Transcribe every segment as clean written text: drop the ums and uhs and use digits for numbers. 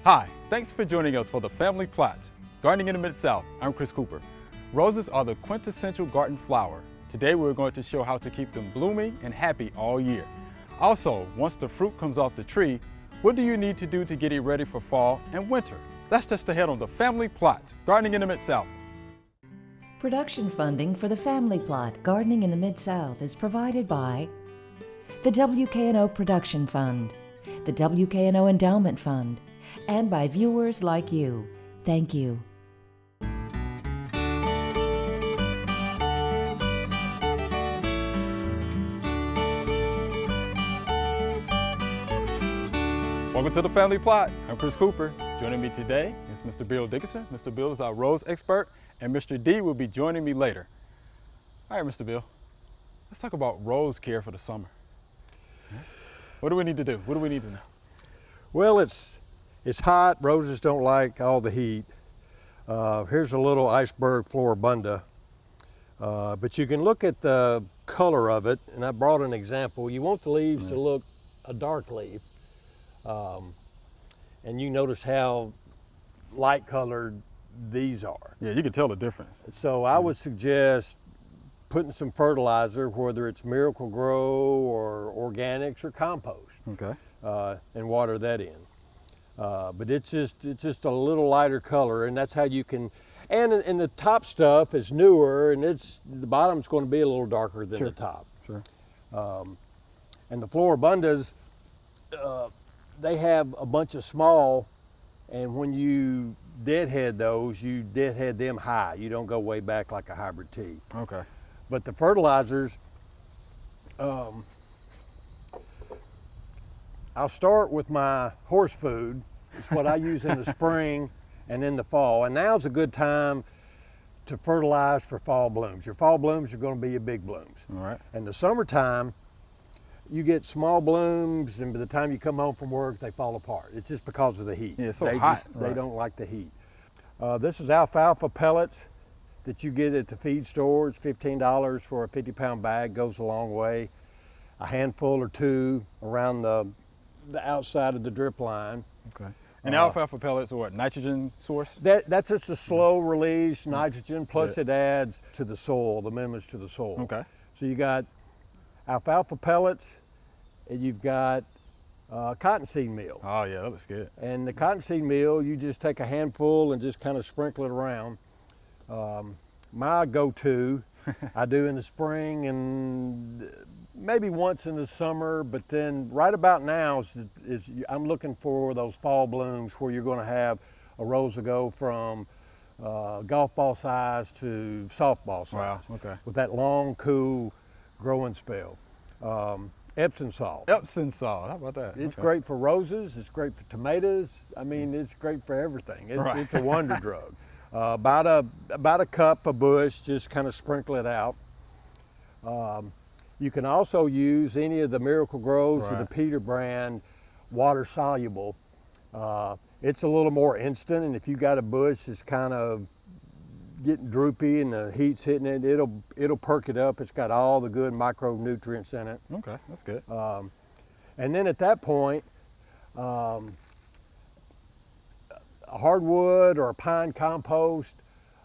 Hi, thanks for joining us for the Family Plot, Gardening in the Mid-South. I'm Chris Cooper. Roses are the quintessential garden flower. Today we're going to show how to keep them blooming and happy all year. Also, once the fruit comes off the tree, what do you need to do to get it ready for fall and winter? That's just ahead on the Family Plot, Gardening in the Mid-South. Production funding for the Family Plot, Gardening in the Mid-South is provided by the WKNO Production Fund, the WKNO Endowment Fund, and by viewers like you. Thank you. Welcome to the Family Plot. I'm Chris Cooper. Joining me today is Mr. Bill Dickerson. Mr. Bill is our rose expert, and Mr. D will be joining me later. All right, Mr. Bill, let's talk about rose care for the summer. What do we need to do? What do we need to know? Well, it's hot. Roses don't like all the heat. Here's a little iceberg floribunda. But you can look at the color of it, and I brought an example. You want the leaves to look a dark leaf. And you notice how light colored these are. Yeah, you can tell the difference. So I would suggest putting some fertilizer, whether it's Miracle-Gro or organics or compost, Okay. and water that in. But it's just a little lighter color, and that's how you can. And the top stuff is newer, and the bottom's going to be a little darker than Sure. the top. Sure. And the floribundas, they have a bunch of small, and when you deadhead those, you deadhead them high. You don't go way back like a hybrid tea. Okay. But the fertilizers, I'll start with my horse food. It's what I use in the spring and in the fall. And now's a good time to fertilize for fall blooms. Your fall blooms are going to be your big blooms. All right. In the summertime, you get small blooms, and by the time you come home from work, they fall apart. It's just because of the heat. Yeah, it's so hot. They Right. don't like the heat. This is alfalfa pellets that you get at the feed store. It's $15 for a 50-pound bag, goes a long way. A handful or two around the outside of the drip line. Okay. And alfalfa pellets are what, nitrogen source? That's just a slow release nitrogen, plus it adds to the soil, the amendments to the soil. Okay. So you got alfalfa pellets, and you've got cottonseed meal. Oh yeah, that looks good. And the cottonseed meal, you just take a handful and just kind of sprinkle it around. My go-to, I do in the spring and maybe once in the summer, but then right about now is I'm looking for those fall blooms where you're going to have a rose will go from golf ball size to softball size. Wow, okay. With that long, cool growing spell. Epsom salt. Epsom salt, how about that? It's Okay. great for roses, it's great for tomatoes. I mean, it's great for everything. Right. It's a wonder drug. About a cup a bush, just kind of sprinkle it out. You can also use any of the Miracle-Gros or the Right. Peter brand water soluble. It's a little more instant, and if you got a bush that's kind of getting droopy and the heat's hitting it, it'll perk it up. It's got all the good micronutrients in it. Okay, that's good. And then at that point, a hardwood or a pine compost,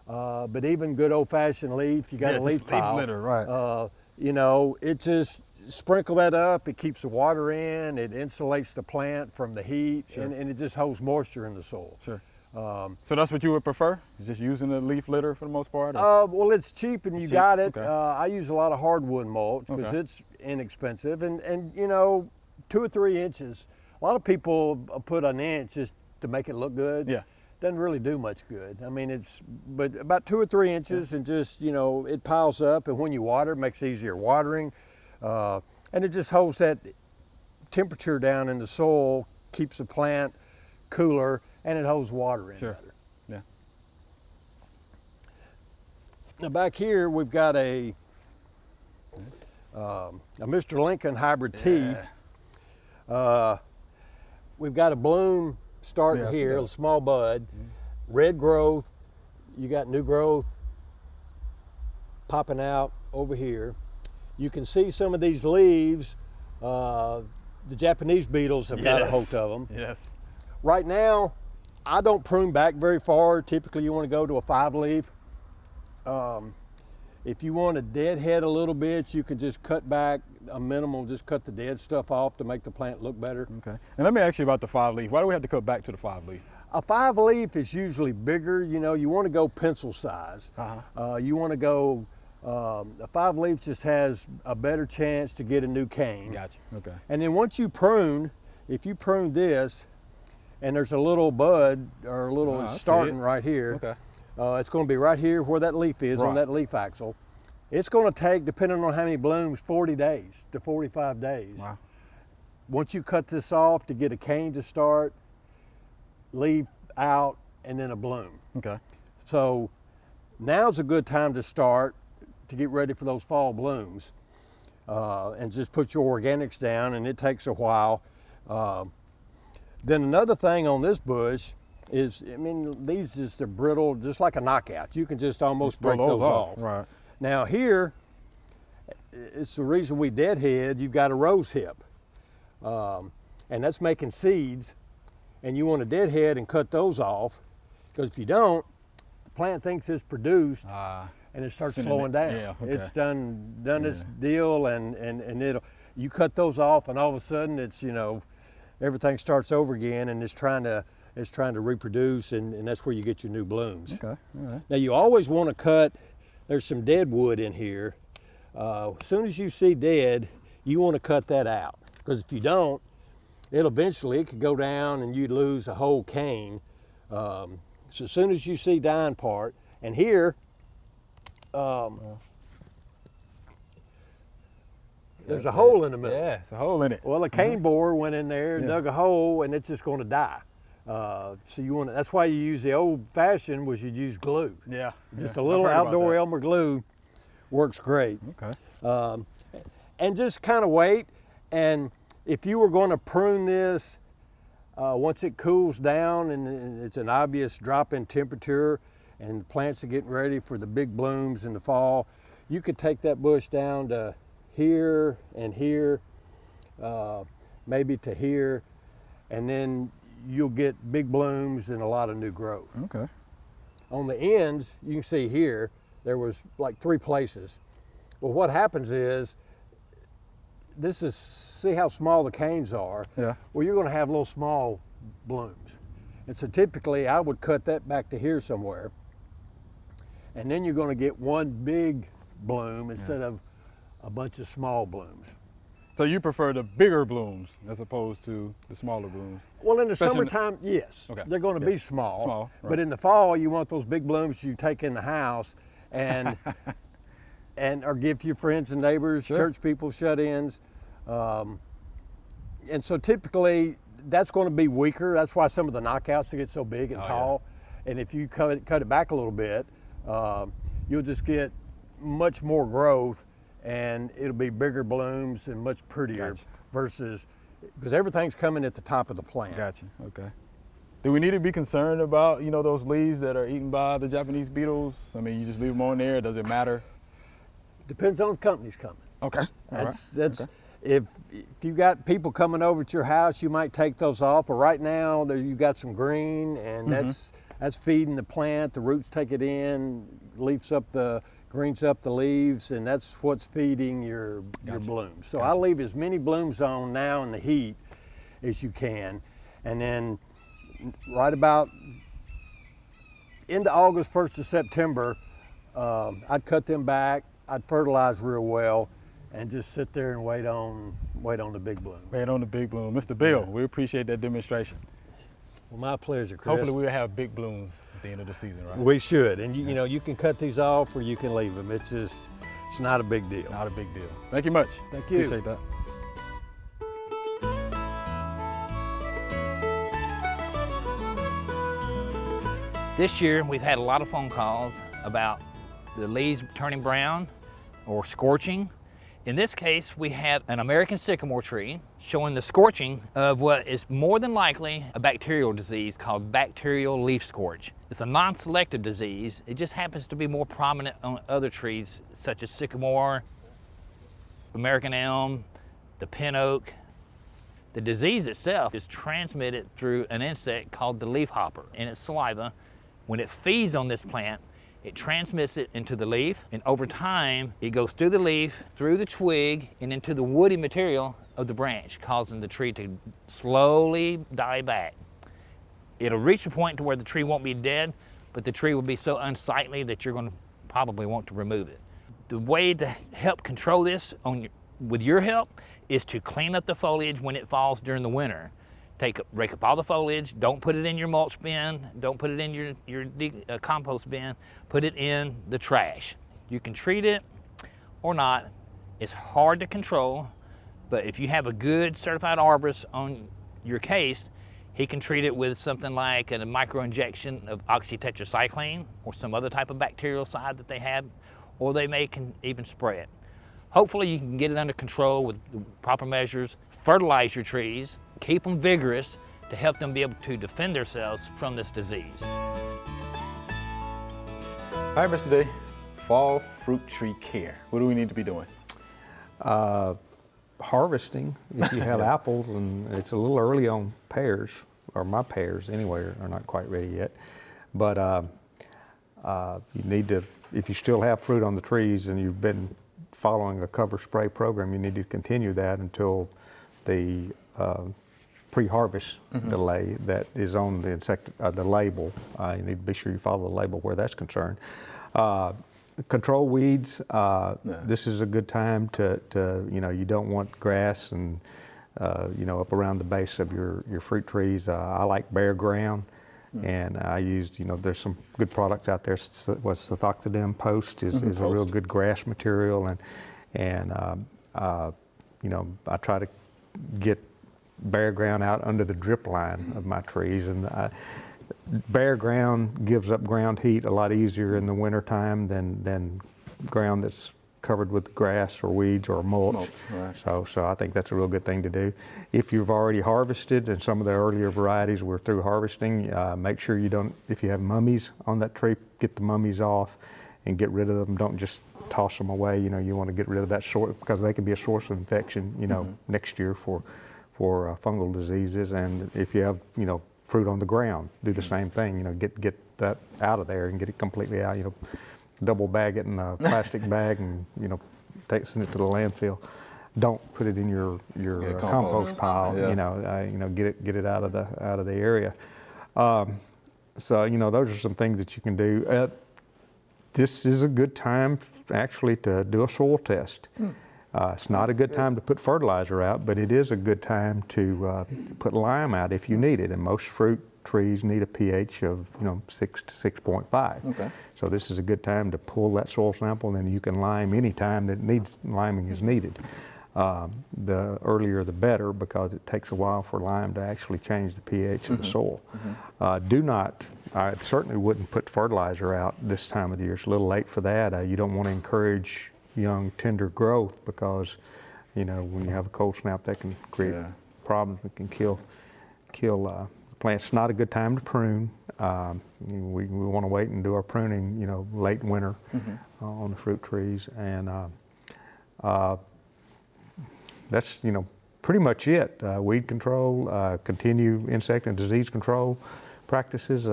but even good old-fashioned leaf. You got Yeah, a leaf just leaf pile. litter, right. You know, it just sprinkle that up. It keeps the water in. It insulates the plant from the heat, Sure. and it just holds moisture in the soil. Sure. So that's what you would prefer? Just using the leaf litter for the most part? Well, it's cheap and you Cheap, got it. okay. I use a lot of hardwood mulch because Okay. it's inexpensive, and you know, 2 or 3 inches. A lot of people put an inch just to make it look good. Yeah. Doesn't really do much good. I mean, but about 2 or 3 inches, and just, you know, it piles up, and when you water, it makes it easier watering, and it just holds that temperature down in the soil, keeps the plant cooler, and it holds water in Sure. better. Yeah. Now back here we've got a Mr. Lincoln hybrid tea. We've got a bloom starting Yeah, I see here, that. a small bud, red growth. You got new growth popping out over here. You can see some of these leaves. The Japanese beetles have got a hold of them. Yes. Right now, I don't prune back very far. Typically you want to go to a 5-leaf. If you want to deadhead a little bit, you can just cut back a minimal, just cut the dead stuff off to make the plant look better. Okay. And let me ask you about the 5-leaf. Why do we have to cut back to the 5-leaf? A 5-leaf is usually bigger. You know, you want to go pencil size. You want to go, a 5-leaf just has a better chance to get a new cane. Gotcha. Okay. And then once you prune, if you prune this, and there's a little bud or a little I see starting it. right here. Okay. It's going to be right here where that leaf is, on Right. that leaf axle. It's going to take, depending on how many blooms, 40 days to 45 days. Wow. Once you cut this off to get a cane to start, leaf out, and then a bloom. Okay. So now's a good time to start to get ready for those fall blooms. And just put your organics down, and it takes a while. Then another thing on this bush is, I mean, these just are brittle, just like a knockout. You can just almost break those off. Right. Now here, it's the reason we deadhead. You've got a rose hip, and that's making seeds, and you want to deadhead and cut those off, because if you don't, the plant thinks it's produced, and it starts sending slowing it- down. yeah, okay. It's done its deal, and it'll, you cut those off, and all of a sudden it's, you know, everything starts over again, and it's trying to reproduce, and that's where you get your new blooms. Okay. All right. Now you always want to cut. There's some dead wood in here. As soon as you see dead, you want to cut that out, because if you don't, it could go down and you'd lose a whole cane. So as soon as you see dying part, and here, there's a hole in the middle. Yeah, it's a hole in it. Well, a cane borer went in there, dug a hole, and it's just going to die. So you want to, that's why you use the old-fashioned, was you'd use glue. Yeah. Just yeah. a little I've heard about outdoor that. Elmer glue works great. Okay. And just kind of wait. And if you were going to prune this, once it cools down and it's an obvious drop in temperature and the plants are getting ready for the big blooms in the fall, you could take that bush down to here and here, maybe to here, and then you'll get big blooms and a lot of new growth. Okay. On the ends, you can see here, there was like 3 places. Well, what happens is, see how small the canes are? Yeah. Well, you're gonna have little small blooms. And so typically I would cut that back to here somewhere. And then you're gonna get one big bloom instead of a bunch of small blooms. So you prefer the bigger blooms as opposed to the smaller blooms? Well, in the Especially in the- summertime, yes, Okay. they're going to Yeah. be small. Small, But right. in the fall, you want those big blooms you take in the house and or give to your friends and neighbors, Sure. church people, shut-ins. And so typically, that's going to be weaker. That's why some of the knockouts get so big and Oh, yeah. tall. And if you cut it back a little bit, you'll just get much more growth, and it'll be bigger blooms and much prettier. Gotcha. Versus, because everything's coming at the top of the plant. Gotcha. Okay. Do we need to be concerned about, you know, those leaves that are eaten by the Japanese beetles? I mean, you just leave them on there. Does it matter? Depends on the company's coming. Okay. That's Okay. if you got people coming over to your house, you might take those off. But right now, you've got some green, and that's feeding the plant. The roots take it in, greens up the leaves, and that's what's feeding your blooms. So I leave as many blooms on now in the heat as you can, and then right about into August, 1st of September, I'd cut them back. I'd fertilize real well, and just sit there and wait on the big bloom. Wait on the big bloom. Mr. Bill, we appreciate that demonstration. Well, my pleasure, Chris. Hopefully we'll have big blooms at the end of the season, right? We should, and you know, you can cut these off or you can leave them. It's not a big deal. Not a big deal. Thank you much. Thank you. Appreciate that. This year, we've had a lot of phone calls about the leaves turning brown or scorching. In this case, we have an American sycamore tree showing the scorching of what is more than likely a bacterial disease called bacterial leaf scorch. It's a non-selective disease. It just happens to be more prominent on other trees such as sycamore, American elm, the pin oak. The disease itself is transmitted through an insect called the leafhopper in its saliva. When it feeds on this plant, it transmits it into the leaf, and over time, it goes through the leaf, through the twig, and into the woody material of the branch, causing the tree to slowly die back. It'll reach a point to where the tree won't be dead, but the tree will be so unsightly that you're going to probably want to remove it. The way to help control this with your help is to clean up the foliage when it falls during the winter. Rake up all the foliage, don't put it in your mulch bin, don't put it in your compost bin, put it in the trash. You can treat it or not. It's hard to control, but if you have a good certified arborist on your case, he can treat it with something like a microinjection of oxytetracycline or some other type of bactericidal that they have, or they can even spray it. Hopefully you can get it under control with the proper measures, fertilize your trees, keep them vigorous to help them be able to defend themselves from this disease. All right, Mr. Day, fall fruit tree care. What do we need to be doing? Harvesting, if you have apples, and it's a little early on pears, or my pears anyway are not quite ready yet, but you need to, if you still have fruit on the trees and you've been following a cover spray program, you need to continue that until the pre-harvest delay that is on the label. You need to be sure you follow the label where that's concerned. Control weeds. This is a good time to you don't want grass and up around the base of your fruit trees. I like bare ground, and I used there's some good products out there. What's Cythoxidem Post is a real good grass material, and I try to get bare ground out under the drip line of my trees, and bare ground gives up ground heat a lot easier in the wintertime than ground that's covered with grass or weeds or mulch. Right. So I think that's a real good thing to do. If you've already harvested, and some of the earlier varieties we're through harvesting, make sure if you have mummies on that tree, get the mummies off and get rid of them. Don't just toss them away. You want to get rid of that because they can be a source of infection, next year for fungal diseases. And if you have, fruit on the ground, do the same thing. Get that out of there and get it completely out. Double bag it in a plastic bag and send it to the landfill. Don't put it in your compost pile. Get it out of the area. Those are some things that you can do. This is a good time actually to do a soil test. It's not a good time to put fertilizer out, but it is a good time to put lime out if you need it. And most fruit trees need a pH of 6 to 6.5. Okay. So this is a good time to pull that soil sample, and then you can lime any time that liming is needed. The earlier the better, because it takes a while for lime to actually change the pH of the soil. I certainly wouldn't put fertilizer out this time of the year. It's a little late for that. You don't want to encourage young, tender growth, because when you have a cold snap, that can create problems. It can kill plants. It's not a good time to prune. We want to wait and do our pruning, late winter on the fruit trees, and that's pretty much it. Weed control, continue insect and disease control practices.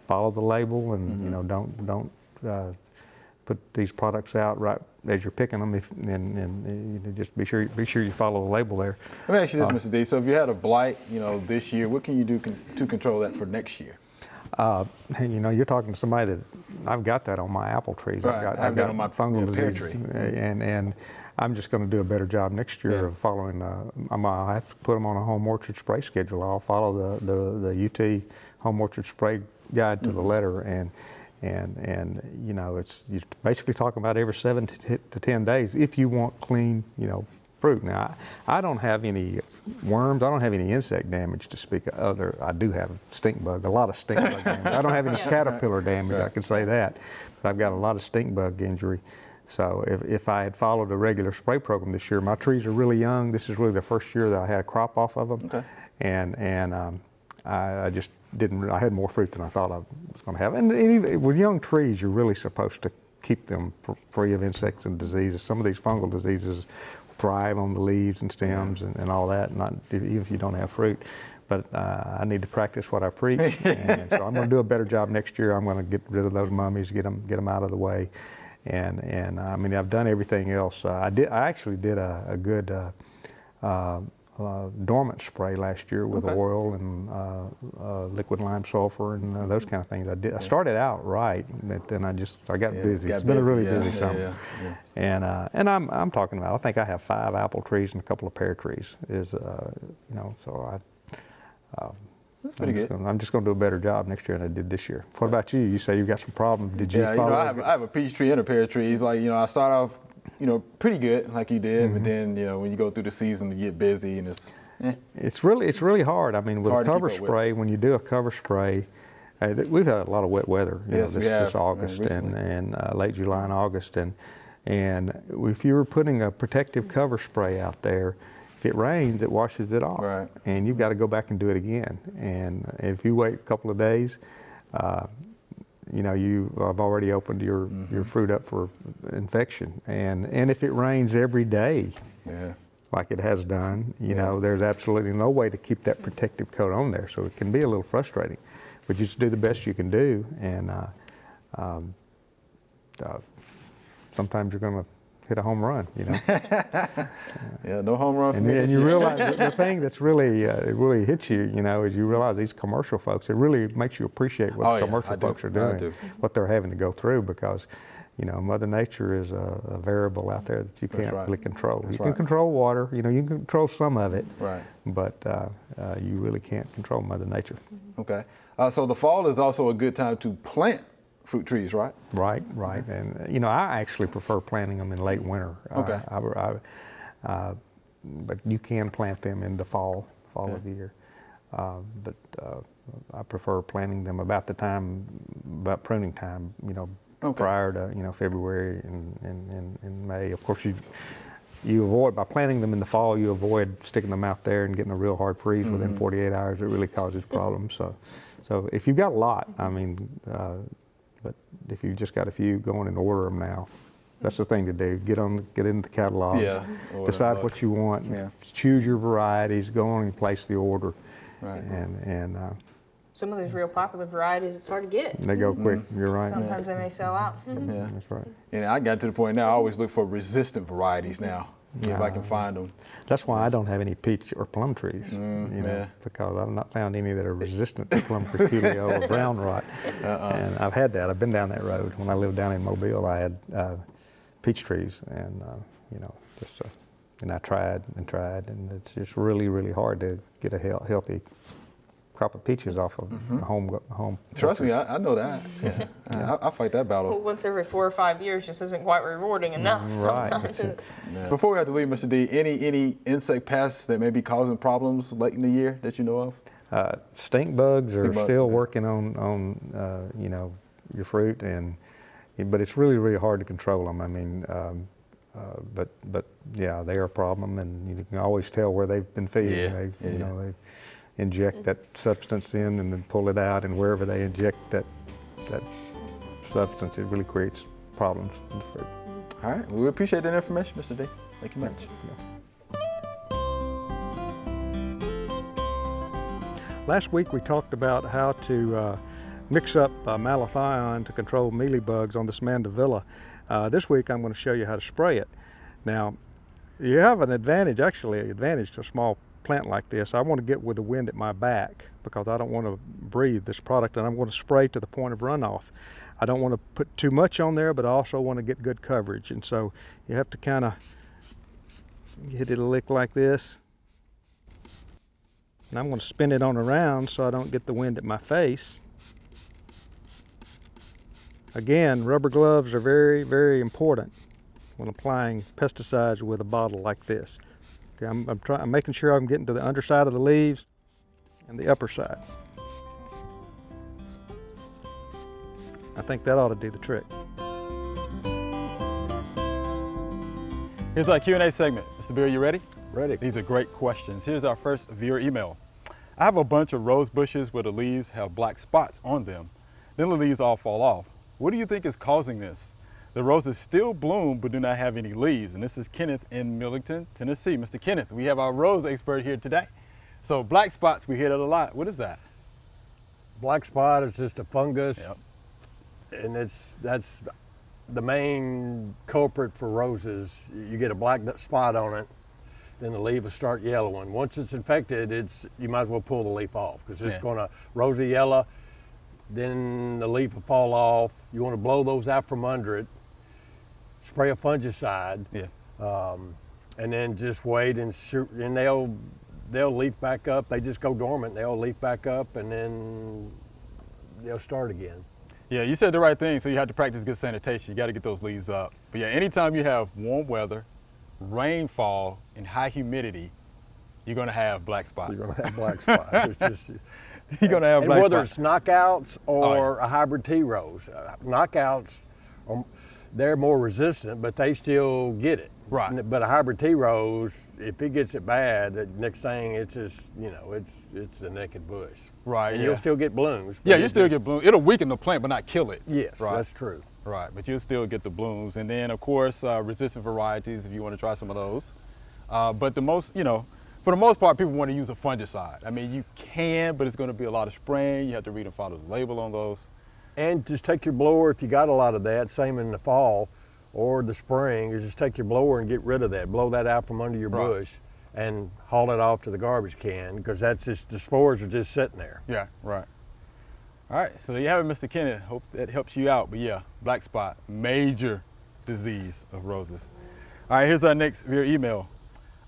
Follow the label, and don't put these products out right as you're picking them, and just be sure you follow the label there. Let me ask you this, Mr. D. So if you had a blight, this year, what can you do to control that for next year? You're talking to somebody that I've got that on my apple trees. Right. I've got on my fungal pear disease, tree, and I'm just going to do a better job next year of following. I'll have to put them on a home orchard spray schedule. I'll follow the UT home orchard spray guide to the letter, and it's you're basically talking about every 7 to 10 days if you want clean, fruit. Now, I don't have any worms. I don't have any insect damage to speak of. I do have stink bug, a lot of stink bug damage. I don't have any caterpillar damage, I can say that, but I've got a lot of stink bug injury. So if I had followed a regular spray program this year, my trees are really young. This is really the first year that I had a crop off of them. Okay. And I just didn't. I had more fruit than I thought I was going to have. And even with young trees, you're really supposed to keep them free of insects and diseases. Some of these fungal diseases thrive on the leaves and stems and all that, not even if you don't have fruit. But I need to practice what I preach, and so I'm going to do a better job next year. I'm going to get rid of those mummies, get them out of the way, and I mean, I've done everything else. I actually did a good dormant spray last year with oil and liquid lime sulfur and those kind of things. I started out right, but then I got busy. It's been a really busy summer. And I'm talking about, I think I have 5 apple trees and a couple of pear trees. So that's pretty good. I'm just going to do a better job next year than I did this year. What about you? You say you've got some problems. Did you follow? I have a peach tree and a pear tree. It's like, I start off, pretty good like you did, but then, when you go through the season, you get busy and it's really hard. I mean, with a cover spray, when you do a cover spray, we've had a lot of wet weather, this August and late July and August, and if you were putting a protective cover spray out there, if it rains, it washes it off, and you've got to go back and do it again. And if you wait a couple of days, you have already opened your fruit up for infection. And if it rains every day, like it has done, there's absolutely no way to keep that protective coat on there. So it can be a little frustrating, but you just do the best you can do. And sometimes you're going to hit a home run, no home run for me. And you realize the thing that's really it really hits you, is you realize these commercial folks. It really makes you appreciate what the commercial folks are doing, what they're having to go through, because Mother Nature is a variable out there that you can't really control. You can control water, you can control some of it, but you really can't control Mother Nature. Okay, so the fall is also a good time to plant fruit trees, right? Right. And I actually prefer planting them in late winter. Okay. But you can plant them in the fall of the year. But I prefer planting them about pruning time, prior to February and May. Of course, you avoid, by planting them in the fall, you avoid sticking them out there and getting a real hard freeze within 48 hours. It really causes problems. So if you've got a lot, but if you've just got a few, go on and order them now. That's the thing to do. Get in the catalogs, decide what you want, choose your varieties, go on and place the order. And some of those real popular varieties, it's hard to get. They go quick. You're right. Sometimes they may sell out. That's right. And I got to the point now, I always look for resistant varieties now, if I can find them. That's why I don't have any peach or plum trees, because I've not found any that are resistant to plum curculio or brown rot. And I've had that. I've been down that road. When I lived down in Mobile, I had peach trees, and and I tried, and it's just really, really hard to get a healthy crop of peaches off of home. Trust me, I know that. I fight that battle. Well, once every 4 or 5 years just isn't quite rewarding enough. Right. Before we have to leave, Mr. D, any insect pests that may be causing problems late in the year that you know of? Stink bugs are still working on your fruit, but it's really, really hard to control them. I mean, but yeah, they are a problem, and you can always tell where they've been feeding. They inject that substance in and then pull it out, and wherever they inject that substance, it really creates problems in the fruit. All right, well, we appreciate that information, Mr. D. Thank you much. Last week we talked about how to mix up malathion to control mealybugs on this mandevilla. This week I'm going to show you how to spray it. Now, you have an advantage to a small plant like this. I want to get with the wind at my back because I don't want to breathe this product, and I'm going to spray to the point of runoff. I don't want to put too much on there, but I also want to get good coverage, and so you have to kind of hit it a lick like this. And I'm going to spin it on around so I don't get the wind at my face. Again, rubber gloves are very, very important when applying pesticides with a bottle like this. Okay, I'm making sure I'm getting to the underside of the leaves and the upper side. I think that ought to do the trick. Here's our Q&A segment. Mr. Beer, you ready? Ready. These are great questions. Here's our first viewer email. I have a bunch of rose bushes where the leaves have black spots on them. Then the leaves all fall off. What do you think is causing this? The roses still bloom but do not have any leaves. And this is Kenneth in Millington, Tennessee. Mr. Kenneth, we have our rose expert here today. So black spots, we hear that a lot. What is that? Black spot is just a fungus, Yep. and that's the main culprit for roses. You get a black spot on it, then the leaf will start yellowing. Once it's infected, you might as well pull the leaf off because it's Yeah. going to rosy yellow. Then the leaf will fall off. You want to blow those out from under it. Spray a fungicide, Yeah. and then just wait and shoot. And they'll leaf back up. They just go dormant. They'll leaf back up, and then they'll start again. Yeah, you said the right thing. So you have to practice good sanitation. You got to get those leaves up. But yeah, anytime you have warm weather, rainfall, and high humidity, you're going to have black spots. You're going to have black spots. It's just, You're going to have and black whether spots. it's knockouts or yeah. a hybrid tea rose, knockouts, they're more resistant, but they still get it. Right. But a hybrid tea rose, if it gets it bad, the next thing it's just, it's a naked bush. Right, And yeah. you'll still get blooms. Yeah, but you it still just- get blooms. It'll weaken the plant, but not kill it. Yes, Right. that's true. Right, but you'll still get the blooms. And then, of course, resistant varieties if you want to try some of those. But for the most part, people want to use a fungicide. I mean, you can, but it's going to be a lot of spraying. You have to read and follow the label on those. And just take your blower if you got a lot of that, same in the fall or the spring, is just take your blower and get rid of that. Blow that out from under your Right. bush and haul it off to the garbage can because that's just, the spores are just sitting there. Yeah, right. All right, so there you have it, Mr. Kenneth. Hope that helps you out. But yeah, black spot, major disease of roses. All right, here's our next via email.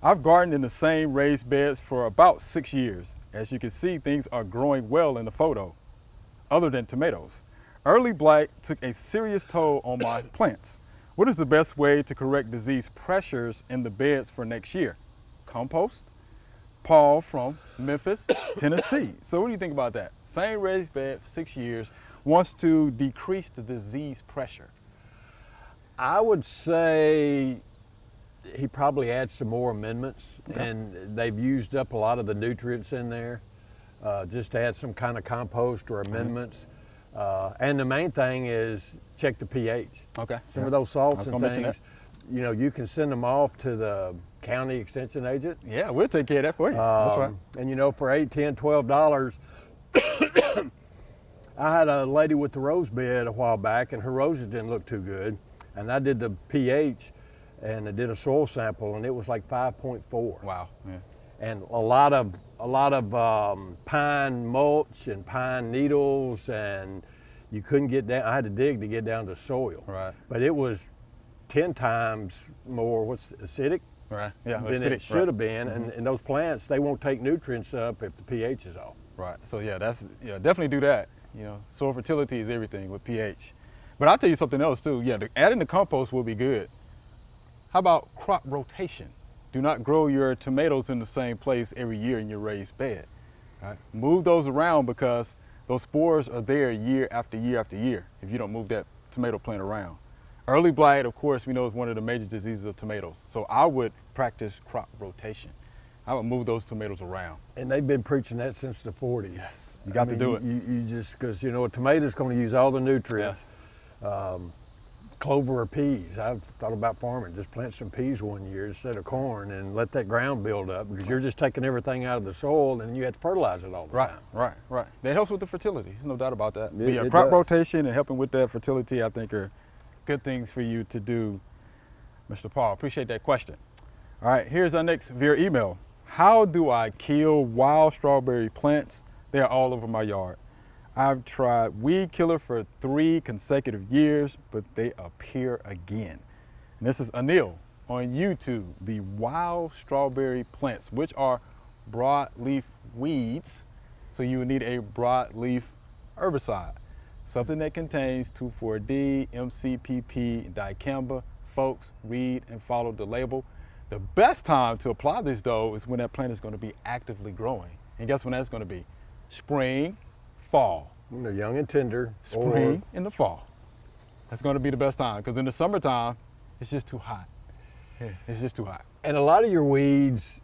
I've gardened in the same raised beds for about 6 years. As you can see, things are growing well in the photo, other than tomatoes. Early blight took a serious toll on my plants. What is the best way to correct disease pressures in the beds for next year? Compost? Paul from Memphis, Tennessee. So what do you think about that? Same raised bed for 6 years, wants to decrease the disease pressure. I would say he probably adds some more amendments, and they've used up a lot of the nutrients in there. Just add some kind of compost or amendments. And the main thing is check the pH. Okay. Some of those salts I was and gonna mention things, you can send them off to the county extension agent. Yeah, we'll take care of that for you. That's right. And for $8, $10, $12, I had a lady with the rose bed a while back, and her roses didn't look too good. And I did the pH, and I did a soil sample, and it was like 5.4. Wow. Yeah. And a lot of pine mulch and pine needles, and you couldn't get down. I had to dig to get down to soil. Right. But it was 10 times more acidic Right. Yeah. than acidic, it should have right. been. And those plants, they won't take nutrients up if the pH is off. Right. So yeah, definitely do that. Soil fertility is everything with pH. But I'll tell you something else too. Yeah, adding the compost will be good. How about crop rotation? Do not grow your tomatoes in the same place every year in your raised bed. Right? Move those around because those spores are there year after year after year if you don't move that tomato plant around. Early blight, of course, we know is one of the major diseases of tomatoes. So I would practice crop rotation. I would move those tomatoes around. And they've been preaching that since the 40s. Yes, you got to do it. You just, because a tomato's going to use all the nutrients. Clover or peas. I've thought about farming. Just plant some peas one year instead of corn and let that ground build up because you're just taking everything out of the soil and you have to fertilize it all the time. Right. That helps with the fertility. There's no doubt about that. But It- yeah, it crop does. rotation and helping with that fertility, I think, are good things for you to do, Mr. Paul. Appreciate that question. All right, here's our next via email. How do I kill wild strawberry plants? They're all over my yard. I've tried weed killer for 3 consecutive years, but they appear again. And this is Anil on YouTube, the wild strawberry plants, which are broadleaf weeds. So you would need a broadleaf herbicide, something that contains 2,4-D, MCPP, and dicamba. Folks, read and follow the label. The best time to apply this though is when that plant is going to be actively growing. And guess when that's going to be? Spring, fall. When they're young and tender. Spring in the fall. That's going to be the best time because in the summertime, it's just too hot. Yeah, it's just too hot. And a lot of your weeds,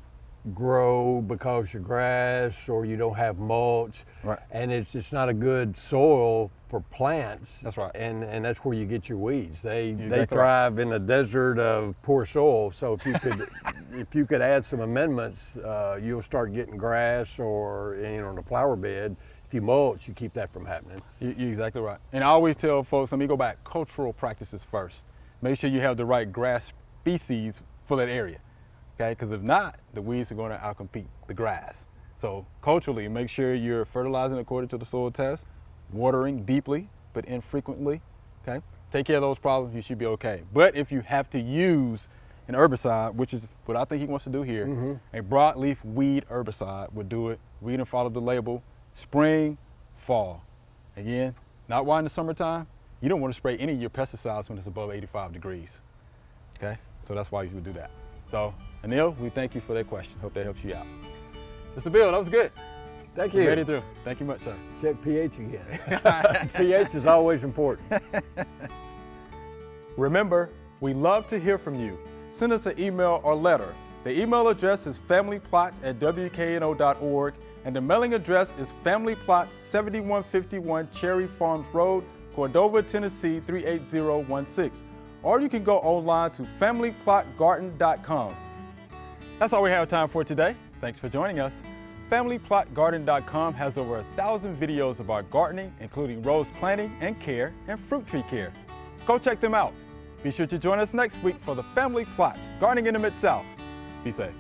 grow because you're grass or you don't have mulch. Right. And it's just not a good soil for plants. That's right. And that's where you get your weeds. They Exactly right. thrive in a desert of poor soil. So if you could if you could add some amendments, you'll start getting grass or on the flower bed. If you mulch, you keep that from happening. You're exactly right. And I always tell folks, let me go back, cultural practices first. Make sure you have the right grass species for that area, okay? Because if not, the weeds are going to outcompete the grass. So culturally, make sure you're fertilizing according to the soil test, watering deeply but infrequently, okay? Take care of those problems, you should be okay. But if you have to use an herbicide, which is what I think he wants to do here, a broadleaf weed herbicide would do it. Read and follow the label. Spring, fall. Again, not while in the summertime. You don't want to spray any of your pesticides when it's above 85 degrees, okay? So that's why you would do that. So, Anil, we thank you for that question. Hope that helps you out. Mr. Bill, that was good. Thank We you. made it through. Thank you much, sir. Check pH again. pH is always important. Remember, we love to hear from you. Send us an email or letter. The email address is familyplot@wkno.org, and the mailing address is Family Plot, 7151 Cherry Farms Road, Cordova, Tennessee 38016. Or you can go online to familyplotgarden.com. That's all we have time for today. Thanks for joining us. FamilyPlotGarden.com has over 1,000 videos about gardening, including rose planting and care and fruit tree care. Go check them out. Be sure to join us next week for the Family Plot, Gardening in the Mid-South. Be safe.